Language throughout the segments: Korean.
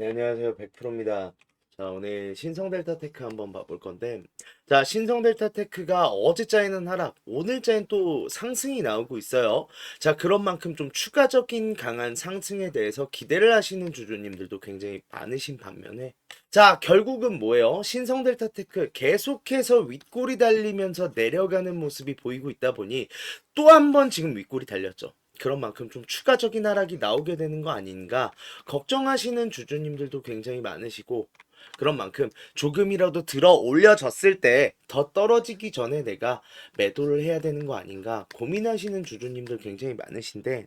네, 안녕하세요. 100%입니다. 자, 오늘 신성델타테크 한번 봐볼 건데, 자, 신성델타테크가 어제자에는 하락, 오늘자엔 또 상승이 나오고 있어요. 자, 그런 만큼 좀 추가적인 강한 상승에 대해서 기대를 하시는 주주님들도 굉장히 많으신 반면에, 자, 결국은 뭐예요? 신성델타테크 계속해서 윗골이 달리면서 내려가는 모습이 보이고 있다 보니 또 한 번 지금 윗골이 달렸죠. 그런 만큼 좀 추가적인 하락이 나오게 되는 거 아닌가 걱정하시는 주주님들도 굉장히 많으시고, 그런 만큼 조금이라도 들어 올려졌을 때 더 떨어지기 전에 내가 매도를 해야 되는 거 아닌가 고민하시는 주주님들 굉장히 많으신데,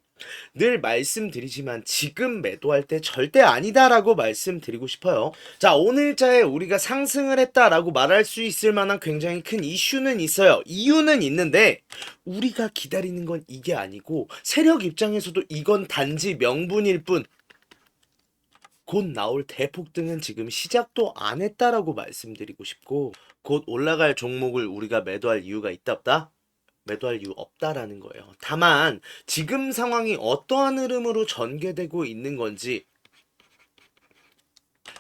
늘 말씀드리지만 지금 매도할 때 절대 아니다라고 말씀드리고 싶어요. 자, 오늘자에 우리가 상승을 했다라고 말할 수 있을 만한 굉장히 큰 이슈는 있어요. 이유는 있는데 우리가 기다리는 건 이게 아니고, 세력 입장에서도 이건 단지 명분일 뿐, 곧 나올 대폭등은 지금 시작도 안 했다라고 말씀드리고 싶고, 곧 올라갈 종목을 우리가 매도할 이유가 있다 없다? 매도할 이유 없다라는 거예요. 다만 지금 상황이 어떠한 흐름으로 전개되고 있는 건지,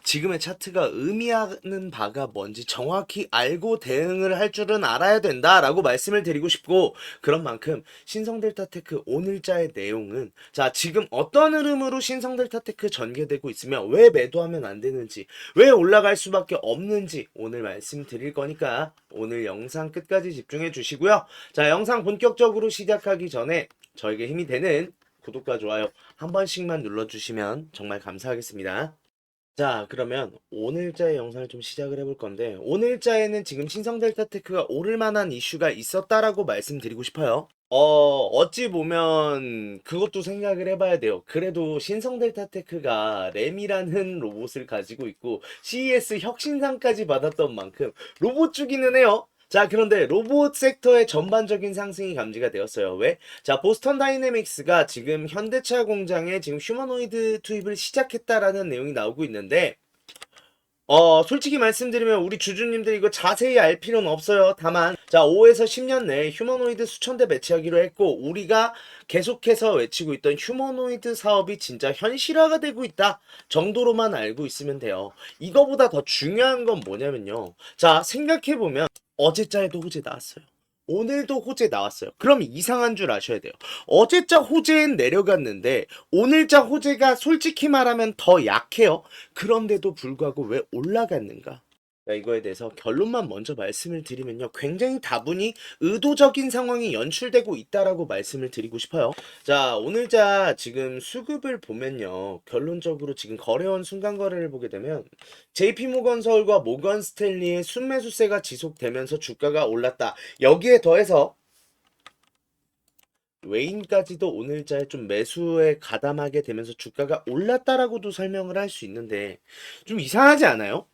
지금의 차트가 의미하는 바가 뭔지 정확히 알고 대응을 할 줄은 알아야 된다라고 말씀을 드리고 싶고, 그런 만큼 신성델타테크 오늘자의 내용은, 자, 지금 어떤 흐름으로 신성델타테크 전개되고 있으면 왜 매도하면 안 되는지, 왜 올라갈 수밖에 없는지 오늘 말씀드릴 거니까 오늘 영상 끝까지 집중해 주시고요. 자, 영상 본격적으로 시작하기 전에 저에게 힘이 되는 구독과 좋아요 한 번씩만 눌러주시면 정말 감사하겠습니다. 자, 그러면 오늘자의 영상을 좀 시작을 해볼 건데, 오늘자에는 지금 신성델타테크가 오를 만한 이슈가 있었다라고 말씀드리고 싶어요. 어찌 보면 그것도 생각을 해봐야 돼요. 그래도 신성델타테크가 램이라는 로봇을 가지고 있고 CES 혁신상까지 받았던 만큼 로봇 주기는 해요. 자, 그런데 로봇 섹터의 전반적인 상승이 감지가 되었어요. 왜? 자, 보스턴 다이내믹스가 지금 현대차 공장에 지금 휴머노이드 투입을 시작했다라는 내용이 나오고 있는데, 솔직히 말씀드리면 우리 주주님들 이거 자세히 알 필요는 없어요. 다만, 자, 5에서 10년 내에 휴머노이드 수천 대 배치하기로 했고, 우리가 계속해서 외치고 있던 휴머노이드 사업이 진짜 현실화가 되고 있다 정도로만 알고 있으면 돼요. 이거보다 더 중요한 건 뭐냐면요. 자, 생각해보면 어제자에도 호재 나왔어요. 오늘도 호재 나왔어요. 그럼 이상한 줄 아셔야 돼요. 어제자 호재엔 내려갔는데 오늘자 호재가 솔직히 말하면 더 약해요. 그런데도 불구하고 왜 올라갔는가? 자, 이거에 대해서 결론만 먼저 말씀을 드리면요. 굉장히 다분히 의도적인 상황이 연출되고 있다라고 말씀을 드리고 싶어요. 자, 오늘자 지금 수급을 보면요. 결론적으로 지금 거래원 순간 거래를 보게 되면 JP모건 서울과 모건 스탠리의 순매수세가 지속되면서 주가가 올랐다. 여기에 더해서 외인까지도 오늘자에 좀 매수에 가담하게 되면서 주가가 올랐다라고도 설명을 할 수 있는데, 좀 이상하지 않아요?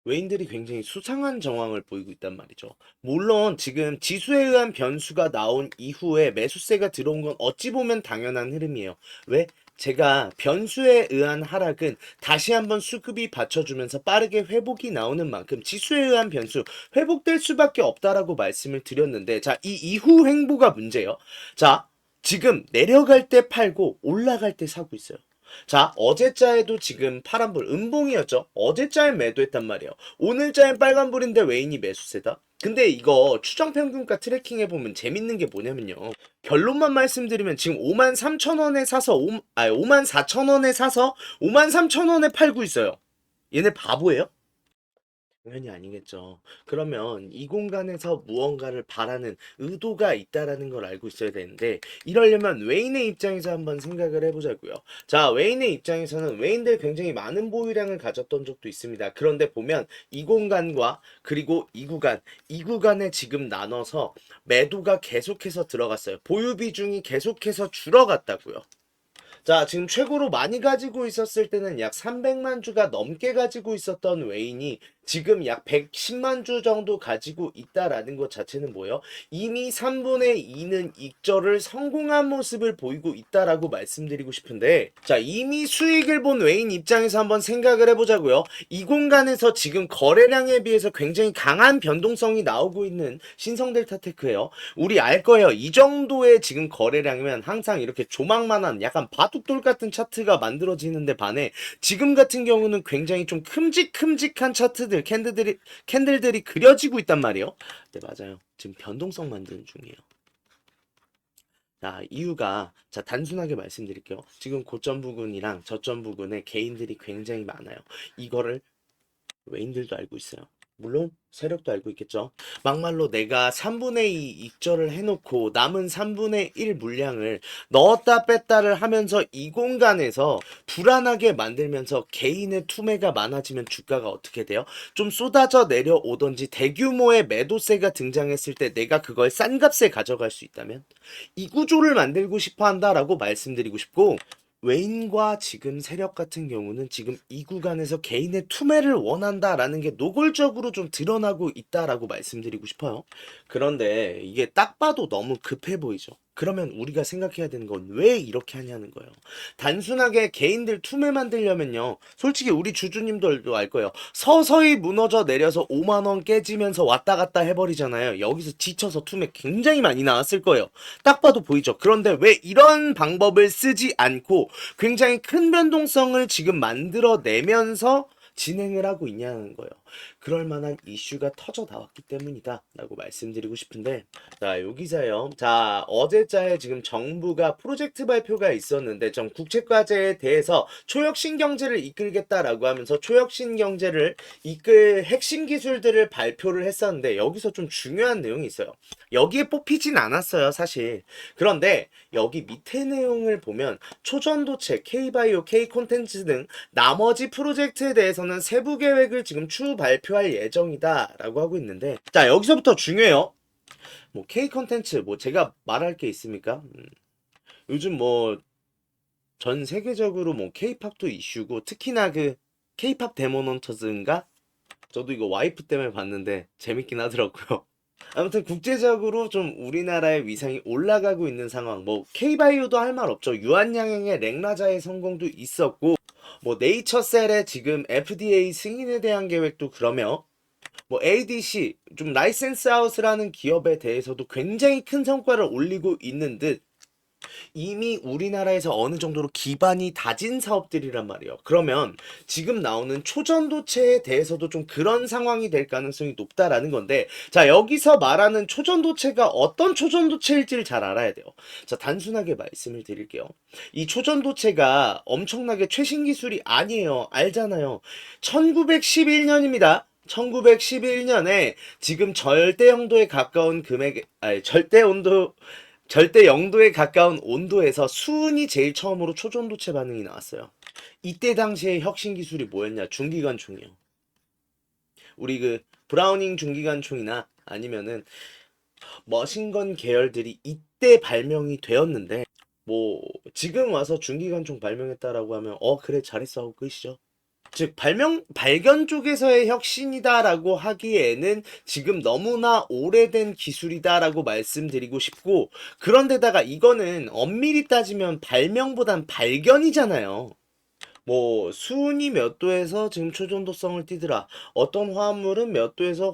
외인들이 굉장히 수상한 정황을 보이고 있단 말이죠. 물론 지금 지수에 의한 변수가 나온 이후에 매수세가 들어온 건 어찌 보면 당연한 흐름이에요. 왜? 제가 변수에 의한 하락은 다시 한번 수급이 받쳐주면서 빠르게 회복이 나오는 만큼 지수에 의한 변수 회복될 수밖에 없다라고 말씀을 드렸는데, 자, 이 이후 행보가 문제예요. 자, 지금 내려갈 때 팔고 올라갈 때 사고 있어요. 자, 어제자에도 지금 파란불 음봉이었죠. 어제자에 매도했단 말이에요. 오늘자엔 빨간불인데 외인이 매수세다. 근데 이거 추정평균가 트래킹 해보면 재밌는 게 뭐냐면요. 결론만 말씀드리면 지금 53,000원에 사서 54,000원에 사서 53,000원에 팔고 있어요. 얘네 바보예요? 당연히 아니겠죠. 그러면 이 공간에서 무언가를 바라는 의도가 있다라는 걸 알고 있어야 되는데, 이러려면 웨인의 입장에서 한번 생각을 해보자고요. 자, 웨인의 입장에서는 웨인들 굉장히 많은 보유량을 가졌던 적도 있습니다. 그런데 보면 이 공간과 그리고 이 구간에 지금 나눠서 매도가 계속해서 들어갔어요. 보유 비중이 계속해서 줄어갔다고요. 자, 지금 최고로 많이 가지고 있었을 때는 약 300만 주가 넘게 가지고 있었던 웨인이 지금 약 110만 주 정도 가지고 있다라는 것 자체는 뭐예요? 이미 3분의 2는 익절을 성공한 모습을 보이고 있다라고 말씀드리고 싶은데, 자, 이미 수익을 본 외인 입장에서 한번 생각을 해보자고요. 이 공간에서 지금 거래량에 비해서 굉장히 강한 변동성이 나오고 있는 신성델타테크예요. 우리 알 거예요. 이 정도의 지금 거래량이면 항상 이렇게 조망만한 약간 바둑돌 같은 차트가 만들어지는데 반해 지금 같은 경우는 굉장히 좀 큼직큼직한 차트들, 캔들들이 그려지고 있단 말이에요. 네, 맞아요. 지금 변동성 만드는 중이에요. 자, 이유가, 자, 단순하게 말씀드릴게요. 지금 고점 부근이랑 저점 부근에 개인들이 굉장히 많아요. 이거를 외인들도 알고 있어요. 물론 세력도 알고 있겠죠. 막말로 내가 3분의 2 익절을 해놓고 남은 3분의 1 물량을 넣었다 뺐다를 하면서 이 공간에서 불안하게 만들면서 개인의 투매가 많아지면 주가가 어떻게 돼요? 좀 쏟아져 내려오던지 대규모의 매도세가 등장했을 때 내가 그걸 싼 값에 가져갈 수 있다면 이 구조를 만들고 싶어 한다라고 말씀드리고 싶고, 외인과 지금 세력 같은 경우는 지금 이 구간에서 개인의 투매를 원한다라는 게 노골적으로 좀 드러나고 있다라고 말씀드리고 싶어요. 그런데 이게 딱 봐도 너무 급해 보이죠. 그러면 우리가 생각해야 되는 건 왜 이렇게 하냐는 거예요. 단순하게 개인들 투매 만들려면요. 솔직히 우리 주주님들도 알 거예요. 서서히 무너져 내려서 5만 원 깨지면서 왔다 갔다 해버리잖아요. 여기서 지쳐서 투매 굉장히 많이 나왔을 거예요. 딱 봐도 보이죠. 그런데 왜 이런 방법을 쓰지 않고 굉장히 큰 변동성을 지금 만들어내면서 진행을 하고 있냐는 거예요. 그럴 만한 이슈가 터져 나왔기 때문이다 라고 말씀드리고 싶은데, 자, 여기서요. 자, 어제자에 지금 정부가 프로젝트 발표가 있었는데 좀 국책과제에 대해서 초혁신 경제를 이끌겠다라고 하면서 초혁신 경제를 이끌 핵심 기술들을 발표를 했었는데, 여기서 좀 중요한 내용이 있어요. 여기에 뽑히진 않았어요, 사실. 그런데 여기 밑에 내용을 보면 초전도체, K바이오, K콘텐츠 등 나머지 프로젝트에 대해서는 세부 계획을 지금 추후 발표할 예정이다 라고 하고 있는데, 자, 여기서부터 중요해요. 뭐 K콘텐츠 뭐 제가 말할 게 있습니까? 요즘 뭐 전 세계적으로 뭐 K팝도 이슈고, 특히나 그 K팝 데모넌터즈인가? 저도 이거 와이프 때문에 봤는데 재밌긴 하더라고요. 아무튼 국제적으로 좀 우리나라의 위상이 올라가고 있는 상황. 뭐 K바이오도 할 말 없죠. 유한양행의 렉라자의 성공도 있었고, 뭐 네이처셀의 지금 FDA 승인에 대한 계획도 그러며, 뭐 ADC 좀 라이센스 하우스라는 기업에 대해서도 굉장히 큰 성과를 올리고 있는 듯 이미 우리나라에서 어느 정도로 기반이 다진 사업들이란 말이에요. 그러면 지금 나오는 초전도체에 대해서도 좀 그런 상황이 될 가능성이 높다라는 건데, 자, 여기서 말하는 초전도체가 어떤 초전도체일지를 잘 알아야 돼요. 자, 단순하게 말씀을 드릴게요. 이 초전도체가 엄청나게 최신 기술이 아니에요. 알잖아요. 1911년입니다. 1911년에 지금 절대 영도에 가까운 금액, 아니, 절대 0도에 가까운 온도에서 수은이 제일 처음으로 초전도체 반응이 나왔어요. 이때 당시의 혁신 기술이 뭐였냐? 중기관총이요. 우리 그 브라우닝 중기관총이나 아니면은 머신건 계열들이 이때 발명이 되었는데, 뭐 지금 와서 중기관총 발명했다라고 하면 그래 잘했어 하고 끝이죠. 즉 발견 쪽에서의 혁신이다라고 하기에는 지금 너무나 오래된 기술이다라고 말씀드리고 싶고, 그런데다가 이거는 엄밀히 따지면 발명보단 발견이잖아요. 뭐 수은이 몇 도에서 지금 초전도성을 띠더라. 어떤 화합물은 몇 도에서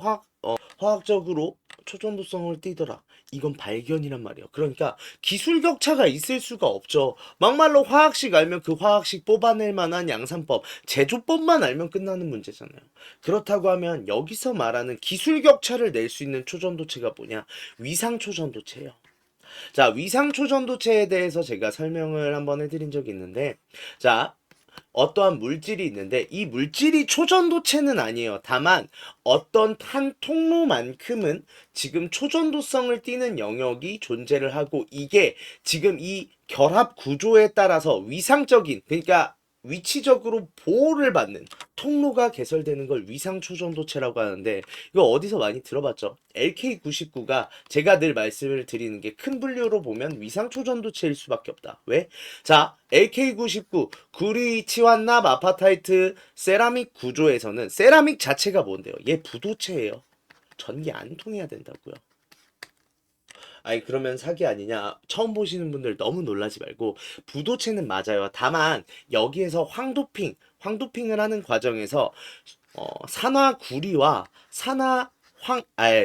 화학적으로 초전도성을 띠더라. 이건 발견이란 말이에요. 그러니까 기술 격차가 있을 수가 없죠. 막말로 화학식 알면 그 화학식 뽑아낼 만한 양산법, 제조법만 알면 끝나는 문제잖아요. 그렇다고 하면 여기서 말하는 기술 격차를 낼 수 있는 초전도체가 뭐냐? 위상 초전도체예요. 자, 위상 초전도체에 대해서 제가 설명을 한번 해드린 적이 있는데, 자, 어떠한 물질이 있는데 이 물질이 초전도체는 아니에요. 다만 어떤 한 통로만큼은 지금 초전도성을 띠는 영역이 존재를 하고, 이게 지금 이 결합 구조에 따라서 위상적인, 그러니까 위치적으로 보호를 받는 통로가 개설되는 걸 위상초전도체라고 하는데, 이거 어디서 많이 들어봤죠? LK99가 제가 늘 말씀을 드리는 게 큰 분류로 보면 위상초전도체일 수밖에 없다. 왜? 자, LK99 구리 치완납 아파타이트 세라믹 구조에서는 세라믹 자체가 뭔데요? 얘 부도체예요. 전기 안 통해야 된다고요. 아니 그러면 사기 아니냐? 처음 보시는 분들 너무 놀라지 말고, 부도체는 맞아요. 다만 여기에서 황도핑을 하는 과정에서 산화구리와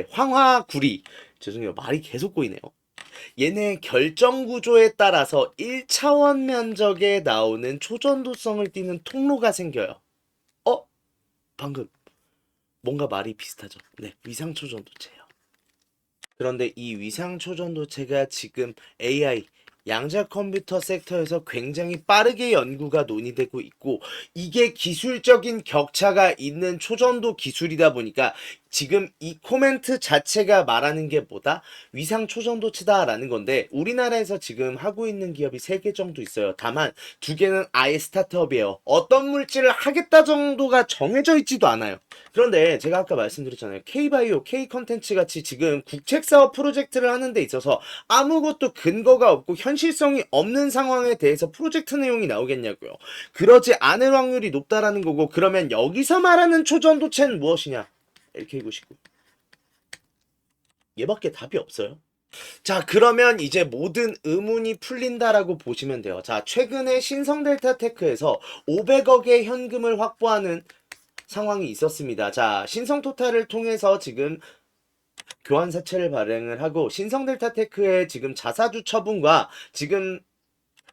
황화구리, 죄송해요, 말이 계속 꼬이네요. 얘네 결정 구조에 따라서 1차원 면적에 나오는 초전도성을 띠는 통로가 생겨요. 어? 방금 뭔가 말이 비슷하죠? 네, 위상초전도체예요. 그런데 이 위상초전도체가 지금 AI 양자 컴퓨터 섹터에서 굉장히 빠르게 연구가 논의되고 있고, 이게 기술적인 격차가 있는 초전도 기술이다 보니까 지금 이 코멘트 자체가 말하는 게 뭐다? 위상 초전도체다라는 건데, 우리나라에서 지금 하고 있는 기업이 3개 정도 있어요. 다만 2개는 아예 스타트업이에요. 어떤 물질을 하겠다 정도가 정해져 있지도 않아요. 그런데 제가 아까 말씀드렸잖아요. K바이오, K컨텐츠 같이 지금 국책사업 프로젝트를 하는 데 있어서 아무것도 근거가 없고 현실성이 없는 상황에 대해서 프로젝트 내용이 나오겠냐고요. 그러지 않을 확률이 높다라는 거고, 그러면 여기서 말하는 초전도체는 무엇이냐? LK99. 얘밖에 답이 없어요. 자, 그러면 이제 모든 의문이 풀린다라고 보시면 돼요. 자, 최근에 신성델타테크에서 500억의 현금을 확보하는 상황이 있었습니다. 자, 신성토탈을 통해서 지금 교환사채를 발행을 하고, 신성델타테크의 지금 자사주 처분과 지금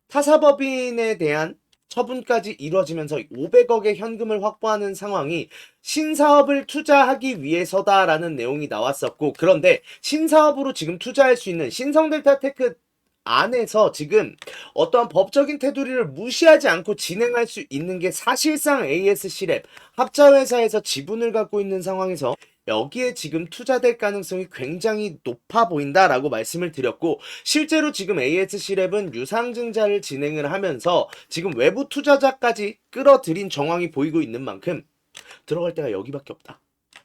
타사법인에 대한 처분까지 이루어지면서 500억의 현금을 확보하는 상황이 신사업을 투자하기 위해서다라는 내용이 나왔었고, 그런데 신사업으로 지금 투자할 수 있는 신성델타테크 안에서 지금 어떠한 법적인 테두리를 무시하지 않고 진행할 수 있는 게 사실상 ASC랩 합자회사에서 지분을 갖고 있는 상황에서 여기에 지금 투자될 가능성이 굉장히 높아 보인다라고 말씀을 드렸고, 실제로 지금 ASC랩은 유상증자를 진행을 하면서 지금 외부 투자자까지 끌어들인 정황이 보이고 있는 만큼 들어갈 데가 여기밖에 없다.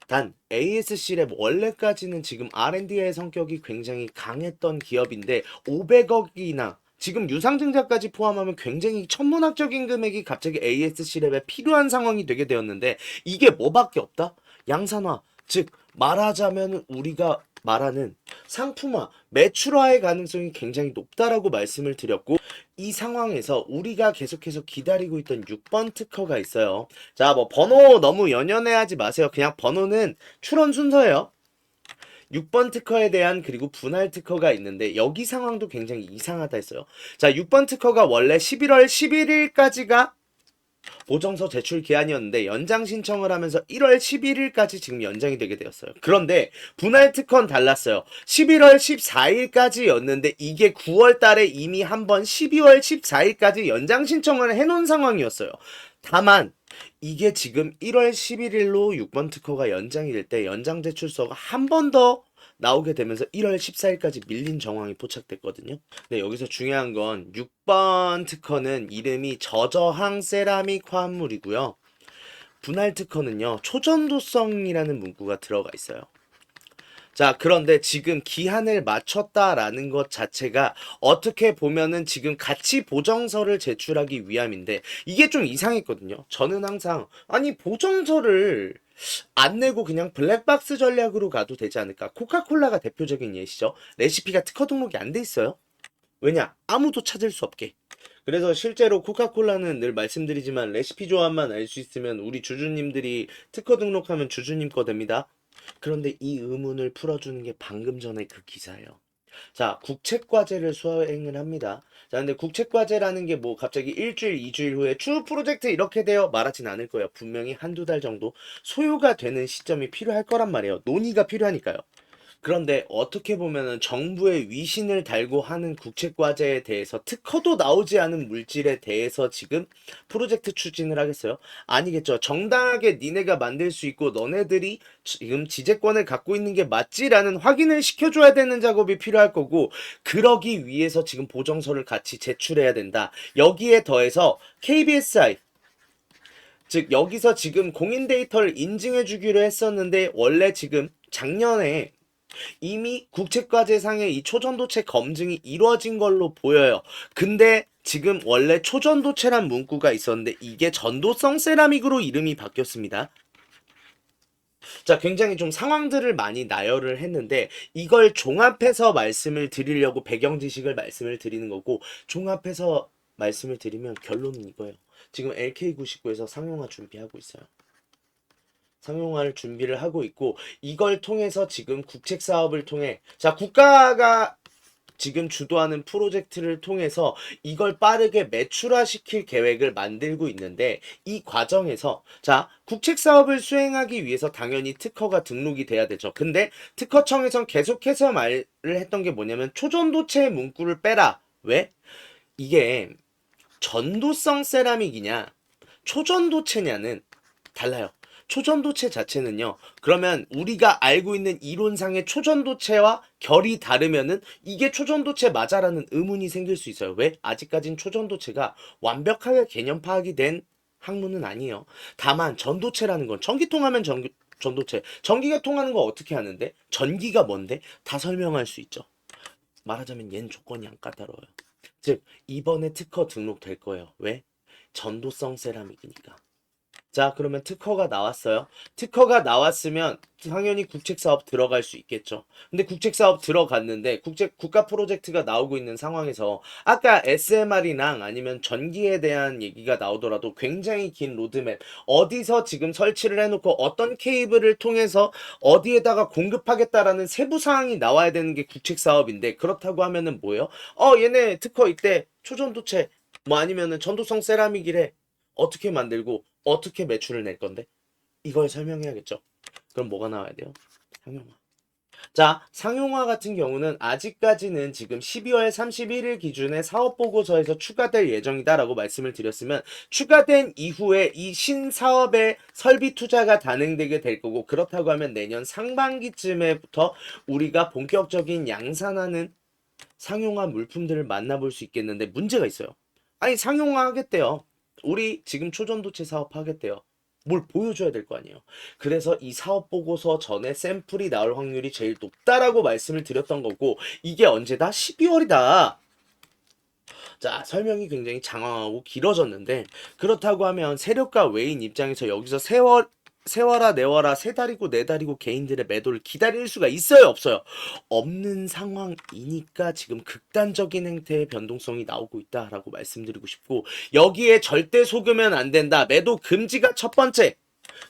단 ASC랩 원래까지는 지금 R&D의 성격이 굉장히 강했던 기업인데, 500억이나 지금 유상증자까지 포함하면 굉장히 천문학적인 금액이 갑자기 ASC랩에 필요한 상황이 되게 되었는데, 이게 뭐밖에 없다? 양산화, 즉 말하자면 우리가 말하는 상품화, 매출화의 가능성이 굉장히 높다라고 말씀을 드렸고, 이 상황에서 우리가 계속해서 기다리고 있던 6번 특허가 있어요. 자, 뭐 번호 너무 연연해하지 마세요. 그냥 번호는 출원 순서예요. 6번 특허에 대한, 그리고 분할 특허가 있는데 여기 상황도 굉장히 이상하다 했어요. 자, 6번 특허가 원래 11월 11일까지가 보정서 제출 기한이었는데 연장 신청을 하면서 1월 11일까지 지금 연장이 되게 되었어요. 그런데 분할 특허는 달랐어요. 11월 14일까지였는데 이게 9월 달에 이미 한번 12월 14일까지 연장 신청을 해놓은 상황이었어요. 다만 이게 지금 1월 11일로 6번 특허가 연장이 될 때 연장 제출서가 한 번 더 나오게 되면서 1월 14일까지 밀린 정황이 포착됐거든요. 네, 여기서 중요한 건 6번 특허는 이름이 저저항 세라믹 화합물이고요. 분할 특허는요, 초전도성이라는 문구가 들어가 있어요. 자, 그런데 지금 기한을 맞췄다라는 것 자체가 어떻게 보면은 지금 가치 보정서를 제출하기 위함인데, 이게 좀 이상했거든요. 저는 항상, 아니 보정서를 안 내고 그냥 블랙박스 전략으로 가도 되지 않을까. 코카콜라가 대표적인 예시죠. 레시피가 특허 등록이 안 돼 있어요. 왜냐? 아무도 찾을 수 없게. 그래서 실제로 코카콜라는 늘 말씀드리지만, 레시피 조합만 알 수 있으면 우리 주주님들이 특허 등록하면 주주님 거 됩니다. 그런데 이 의문을 풀어주는 게 방금 전에 그 기사예요. 자, 국책과제를 수행을 합니다. 자, 근데 국책과제라는 게 뭐 갑자기 일주일, 2주일 후에 추후 프로젝트 이렇게 되어 말하진 않을 거예요. 분명히 한두 달 정도 소요가 되는 시점이 필요할 거란 말이에요. 논의가 필요하니까요. 그런데 어떻게 보면은 정부의 위신을 달고 하는 국책과제에 대해서 특허도 나오지 않은 물질에 대해서 지금 프로젝트 추진을 하겠어요? 아니겠죠. 정당하게 니네가 만들 수 있고 너네들이 지금 지재권을 갖고 있는 게 맞지라는 확인을 시켜줘야 되는 작업이 필요할 거고, 그러기 위해서 지금 보정서를 같이 제출해야 된다. 여기에 더해서 KBSI 즉 여기서 지금 공인 데이터를 인증해 주기로 했었는데 원래 지금 작년에 이미 국책과제상의 이 초전도체 검증이 이루어진 걸로 보여요. 근데 지금 원래 초전도체란 문구가 있었는데 이게 전도성 세라믹으로 이름이 바뀌었습니다. 자, 굉장히 좀 상황들을 많이 나열을 했는데 이걸 종합해서 말씀을 드리려고 배경 지식을 말씀을 드리는 거고, 종합해서 말씀을 드리면 결론은 이거예요. 지금 LK99에서 상용화 준비하고 있어요. 상용화를 준비를 하고 있고, 이걸 통해서 지금 국책 사업을 통해, 자, 국가가 지금 주도하는 프로젝트를 통해서 이걸 빠르게 매출화시킬 계획을 만들고 있는데, 이 과정에서 자, 국책 사업을 수행하기 위해서 당연히 특허가 등록이 돼야 되죠. 근데 특허청에선 계속해서 말을 했던 게 뭐냐면 초전도체 문구를 빼라. 왜? 이게 전도성 세라믹이냐 초전도체냐는 달라요. 초전도체 자체는요, 그러면 우리가 알고 있는 이론상의 초전도체와 결이 다르면은 이게 초전도체 맞아라는 의문이 생길 수 있어요. 왜? 아직까진 초전도체가 완벽하게 개념 파악이 된 학문은 아니에요. 다만 전도체라는 건 전기 통하면 전도체, 전기가 통하는 거 어떻게 하는데? 전기가 뭔데? 다 설명할 수 있죠. 말하자면 얜 조건이 안 까다로워요. 즉 이번에 특허 등록될 거예요. 왜? 전도성 세라믹이니까. 자, 그러면 특허가 나왔어요. 특허가 나왔으면 당연히 국책사업 들어갈 수 있겠죠. 근데 국책사업 들어갔는데 국가 프로젝트가 나오고 있는 상황에서 아까 SMR이랑 아니면 전기에 대한 얘기가 나오더라도 굉장히 긴 로드맵, 어디서 지금 설치를 해놓고 어떤 케이블을 통해서 어디에다가 공급하겠다라는 세부 사항이 나와야 되는 게 국책사업인데, 그렇다고 하면은 뭐예요? 얘네 특허 이때 초전도체 뭐 아니면은 전도성 세라믹이래. 어떻게 만들고 어떻게 매출을 낼 건데? 이걸 설명해야겠죠. 그럼 뭐가 나와야 돼요? 상용화. 자, 상용화 같은 경우는 아직까지는 지금 12월 31일 기준에 사업보고서에서 추가될 예정이다라고 말씀을 드렸으면, 추가된 이후에 이 신사업의 설비 투자가 단행되게 될 거고, 그렇다고 하면 내년 상반기쯤에부터 우리가 본격적인 양산하는 상용화 물품들을 만나볼 수 있겠는데, 문제가 있어요. 아니, 상용화 하겠대요. 우리 지금 초전도체 사업 하겠대요. 뭘 보여줘야 될 거 아니에요. 그래서 이 사업 보고서 전에 샘플이 나올 확률이 제일 높다라고 말씀을 드렸던 거고, 이게 언제다? 12월이다. 자, 설명이 굉장히 장황하고 길어졌는데, 그렇다고 하면 세력가 외인 입장에서 여기서 세워라 내워라 세 달이고 네 달이고 개인들의 매도를 기다릴 수가 있어요, 없어요? 없는 상황이니까 지금 극단적인 행태의 변동성이 나오고 있다라고 말씀드리고 싶고, 여기에 절대 속으면 안 된다. 매도 금지가 첫 번째.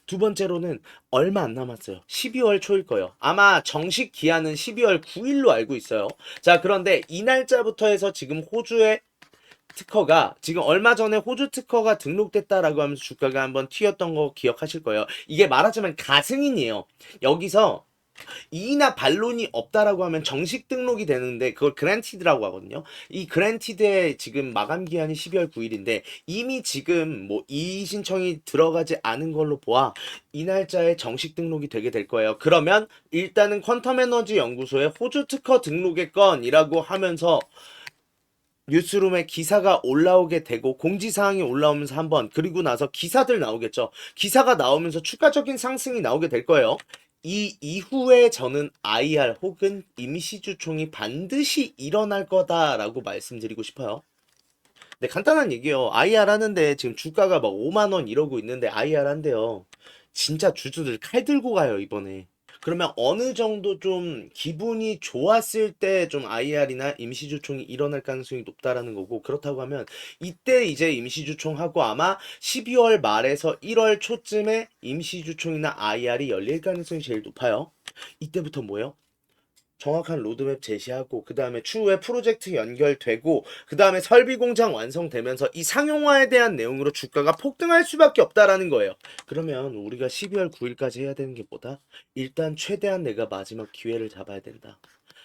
두 번째로는 얼마 안 남았어요. 12월 초일 거예요. 아마 정식 기한은 12월 9일로 알고 있어요. 자, 그런데 이 날짜부터 해서 지금 호주의 특허가, 지금 얼마 전에 호주 특허가 등록됐다라고 하면서 주가가 한번 튀었던 거 기억하실 거예요. 이게 말하자면 가승인이에요. 여기서 이의나 반론이 없다라고 하면 정식 등록이 되는데 그걸 그랜티드라고 하거든요. 이 그랜티드의 지금 마감 기한이 12월 9일인데 이미 지금 뭐 이의 신청이 들어가지 않은 걸로 보아 이 날짜에 정식 등록이 되게 될 거예요. 그러면 일단은 퀀텀 에너지 연구소의 호주 특허 등록의 건이라고 하면서 뉴스룸에 기사가 올라오게 되고 공지사항이 올라오면서 한번, 그리고 나서 기사들 나오겠죠. 기사가 나오면서 추가적인 상승이 나오게 될 거예요. 이 이후에 저는 IR 혹은 임시주총이 반드시 일어날 거다라고 말씀드리고 싶어요. 네, 간단한 얘기예요. IR 하는데 지금 주가가 막 5만 원 이러고 있는데 IR 한대요. 진짜 주주들 칼 들고 가요, 이번에. 그러면 어느 정도 좀 기분이 좋았을 때 좀 IR이나 임시주총이 일어날 가능성이 높다라는 거고, 그렇다고 하면 이때 이제 임시주총하고 아마 12월 말에서 1월 초쯤에 임시주총이나 IR이 열릴 가능성이 제일 높아요. 이때부터 뭐예요? 정확한 로드맵 제시하고, 그 다음에 추후에 프로젝트 연결되고, 그 다음에 설비 공장 완성되면서 이 상용화에 대한 내용으로 주가가 폭등할 수밖에 없다라는 거예요. 그러면 우리가 12월 9일까지 해야 되는 게 뭐다? 일단 최대한 내가 마지막 기회를 잡아야 된다.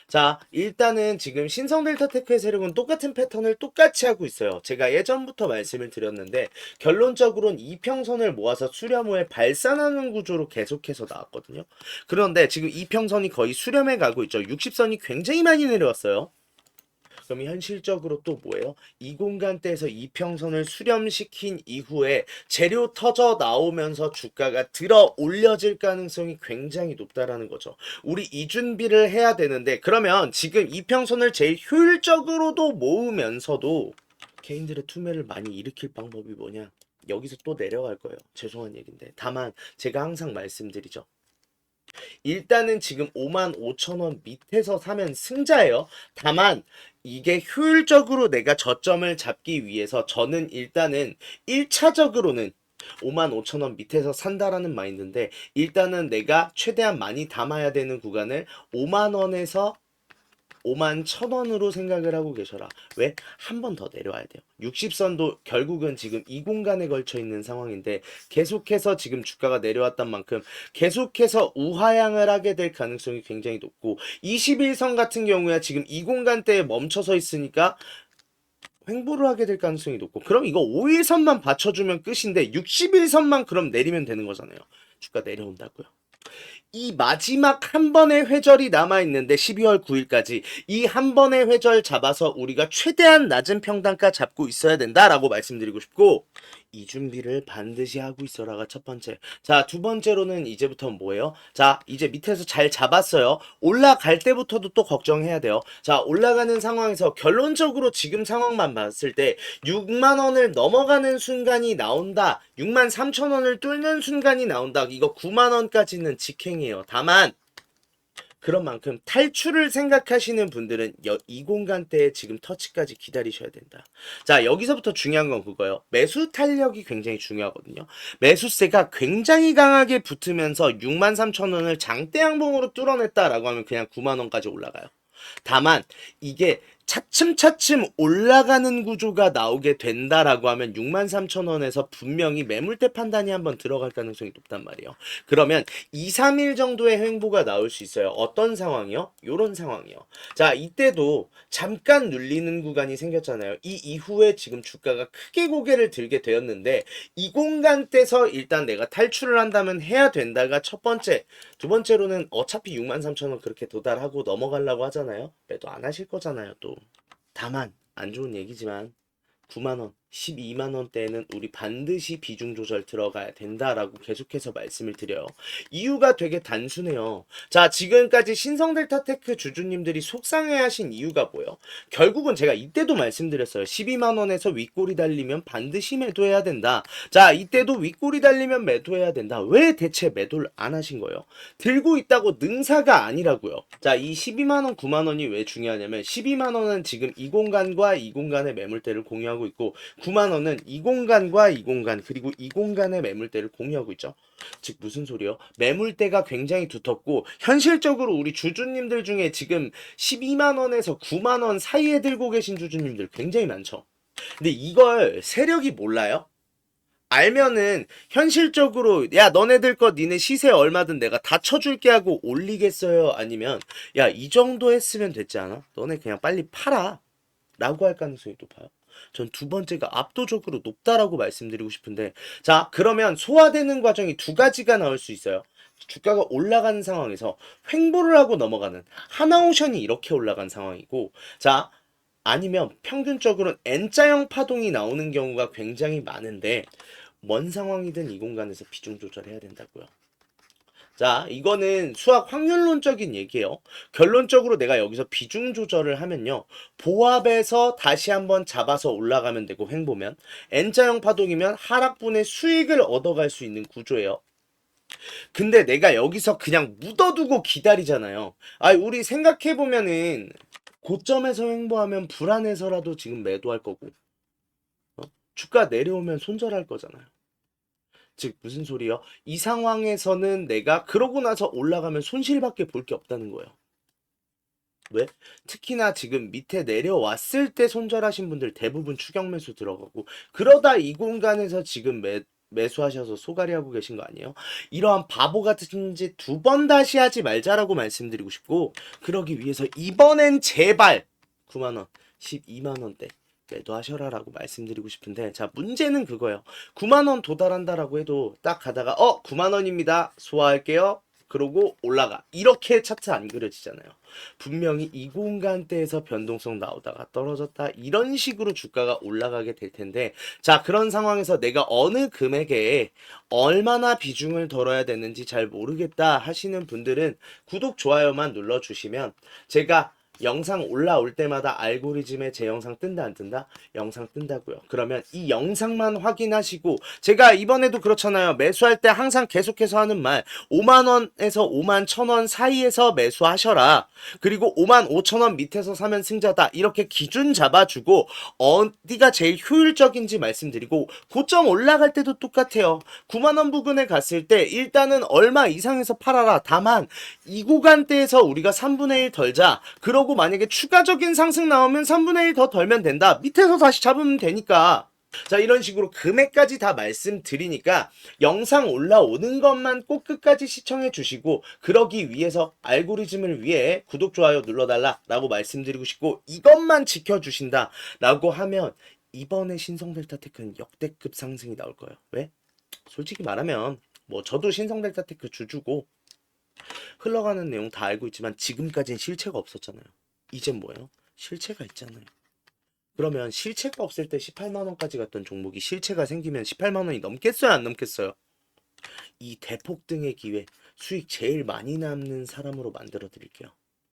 자, 일단은 지금 신성 델타테크의 세력은 똑같은 패턴을 똑같이 하고 있어요. 제가 예전부터 말씀을 드렸는데, 결론적으로는 이평선을 모아서 수렴후에 발산하는 구조로 계속해서 나왔거든요. 그런데 지금 이평선이 거의 수렴해 가고 있죠. 60선이 굉장히 많이 내려왔어요. 그럼 현실적으로 또 뭐예요? 이 공간대에서 이평선을 수렴시킨 이후에 재료 터져 나오면서 주가가 들어 올려질 가능성이 굉장히 높다라는 거죠. 우리 이 준비를 해야 되는데, 그러면 지금 이평선을 제일 효율적으로도 모으면서도 개인들의 투매를 많이 일으킬 방법이 뭐냐? 여기서 또 내려갈 거예요. 죄송한 얘기인데. 다만 제가 항상 말씀드리죠. 일단은 지금 55,000원 밑에서 사면 승자예요. 다만 이게 효율적으로 내가 저점을 잡기 위해서 저는 일단은 1차적으로는 55,000원 밑에서 산다라는 마인드인데, 일단은 내가 최대한 많이 담아야 되는 구간을 5만원에서 51,000원으로 생각을 하고 계셔라. 왜? 한 번 더 내려와야 돼요. 60선도 결국은 지금 이 공간에 걸쳐 있는 상황인데, 계속해서 지금 주가가 내려왔던 만큼 계속해서 우하향을 하게 될 가능성이 굉장히 높고, 21선 같은 경우에 지금 이 공간대에 멈춰서 있으니까 횡보를 하게 될 가능성이 높고, 그럼 이거 5일선만 받쳐주면 끝인데 61선만 그럼 내리면 되는 거잖아요. 주가 내려온다고요. 이 마지막 한 번의 회절이 남아있는데 12월 9일까지 이 한 번의 회절 잡아서 우리가 최대한 낮은 평단가 잡고 있어야 된다라고 말씀드리고 싶고, 이 준비를 반드시 하고 있어라가 첫 번째. 자, 두 번째로는 이제부터 뭐예요? 자, 이제 밑에서 잘 잡았어요. 올라갈 때부터도 또 걱정해야 돼요. 자, 올라가는 상황에서 결론적으로 지금 상황만 봤을 때 6만 원을 넘어가는 순간이 나온다. 6만 3천 원을 뚫는 순간이 나온다. 이거 9만 원까지는 직행이에요. 다만 그런 만큼 탈출을 생각하시는 분들은 이 공간대에 지금 터치까지 기다리셔야 된다. 자, 여기서부터 중요한 건 그거예요. 매수 탄력이 굉장히 중요하거든요. 매수세가 굉장히 강하게 붙으면서 63,000원을 장대 양봉으로 뚫어냈다라고 하면 그냥 9만원까지 올라가요. 다만 이게 차츰차츰 올라가는 구조가 나오게 된다라고 하면 63,000원에서 분명히 매물대 판단이 한번 들어갈 가능성이 높단 말이에요. 그러면 2, 3일 정도의 횡보가 나올 수 있어요. 어떤 상황이요? 요런 상황이요. 자, 이때도 잠깐 눌리는 구간이 생겼잖아요. 이 이후에 지금 주가가 크게 고개를 들게 되었는데, 이 공간대에서 일단 내가 탈출을 한다면 해야 된다가 첫 번째. 두 번째로는 어차피 63,000원 그렇게 도달하고 넘어가려고 하잖아요. 매도 안 하실 거잖아요, 또. 다만 안 좋은 얘기지만 9만원, 12만원대에는 우리 반드시 비중 조절 들어가야 된다라고 계속해서 말씀을 드려요. 이유가 되게 단순해요. 자, 지금까지 신성델타테크 주주님들이 속상해하신 이유가 뭐예요? 결국은 제가 이때도 말씀드렸어요. 12만원에서 윗골이 달리면 반드시 매도해야 된다. 자, 이때도 윗골이 달리면 매도해야 된다. 왜 대체 매도를 안 하신 거예요? 들고 있다고 능사가 아니라고요. 자, 이 12만원, 9만원이 왜 중요하냐면, 12만원은 지금 이 공간과 이 공간의 매물대를 공유하고 있고, 9만원은 이 공간과 이 공간, 그리고 이 공간의 매물대를 공유하고 있죠. 즉 무슨 소리요? 매물대가 굉장히 두텁고, 현실적으로 우리 주주님들 중에 지금 12만원에서 9만원 사이에 들고 계신 주주님들 굉장히 많죠. 근데 이걸 세력이 몰라요? 알면은 현실적으로 야, 너네들 거 니네 시세 얼마든 내가 다 쳐줄게 하고 올리겠어요? 아니면 야, 이 정도 했으면 됐지 않아? 너네 그냥 빨리 팔아 라고 할 가능성이 높아요. 전 두 번째가 압도적으로 높다라고 말씀드리고 싶은데, 자, 그러면 소화되는 과정이 두 가지가 나올 수 있어요. 주가가 올라가는 상황에서 횡보를 하고 넘어가는 하나오션이 이렇게 올라간 상황이고, 자, 아니면 평균적으로 N자형 파동이 나오는 경우가 굉장히 많은데, 뭔 상황이든 이 공간에서 비중 조절해야 된다고요. 자, 이거는 수학 확률론적인 얘기예요. 결론적으로 내가 여기서 비중 조절을 하면요, 보합에서 다시 한번 잡아서 올라가면 되고, 횡보면 N자형 파동이면 하락분의 수익을 얻어갈 수 있는 구조예요. 근데 내가 여기서 그냥 묻어두고 기다리잖아요. 아, 우리 생각해보면은 고점에서 횡보하면 불안해서라도 지금 매도할 거고, 주가 내려오면 손절할 거잖아요. 즉 무슨 소리요? 이 상황에서는 내가 그러고 나서 올라가면 손실밖에 볼 게 없다는 거예요. 왜? 특히나 지금 밑에 내려왔을 때 손절하신 분들 대부분 추격 매수 들어가고, 그러다 이 공간에서 지금 매수하셔서 소가리 하고 계신 거 아니에요? 이러한 바보 같은 짓 두 번 다시 하지 말자라고 말씀드리고 싶고, 그러기 위해서 이번엔 제발 9만원, 12만원대 매도하셔라라고 말씀드리고 싶은데, 자, 문제는 그거예요. 9만원 도달한다라고 해도 딱 가다가 9만원입니다. 소화할게요. 그러고 올라가. 이렇게 차트 안 그려지잖아요. 분명히 이 공간대에서 변동성 나오다가 떨어졌다. 이런 식으로 주가가 올라가게 될 텐데, 자, 그런 상황에서 내가 어느 금액에 얼마나 비중을 덜어야 되는지 잘 모르겠다 하시는 분들은 구독, 좋아요만 눌러주시면 제가 영상 올라올 때마다 알고리즘에 제 영상 뜬다 안 뜬다? 영상 뜬다고요. 그러면 이 영상만 확인하시고, 제가 이번에도 그렇잖아요. 매수할 때 항상 계속해서 하는 말, 5만 원에서 5만 1,000원 사이에서 매수하셔라. 그리고 5만 5천 원 밑에서 사면 승자다. 이렇게 기준 잡아주고 어디가 제일 효율적인지 말씀드리고, 고점 올라갈 때도 똑같아요. 9만 원 부근에 갔을 때 일단은 얼마 이상에서 팔아라. 다만 이 구간대에서 우리가 3분의 1 덜자. 그러고 만약에 추가적인 상승 나오면 3분의 1 더 덜면 된다. 밑에서 다시 잡으면 되니까. 자, 이런 식으로 금액까지 다 말씀드리니까 영상 올라오는 것만 꼭 끝까지 시청해 주시고, 그러기 위해서 알고리즘을 위해 구독, 좋아요 눌러달라 라고 말씀드리고 싶고, 이것만 지켜주신다 라고 하면 이번에 신성델타테크는 역대급 상승이 나올 거예요. 왜? 솔직히 말하면 뭐 저도 신성델타테크 주주고 흘러가는 내용 다 알고 있지만 지금까지는 실체가 없었잖아요. 이젠 뭐예요? 실체가 있잖아요. 그러면 실체가 없을 때 18만 원까지 갔던 종목이 실체가 생기면 18만 원이 넘겠어요, 안 넘겠어요? 이 대폭등의 기회, 수익 제일 많이 남는 사람으로 만들어 드릴게요.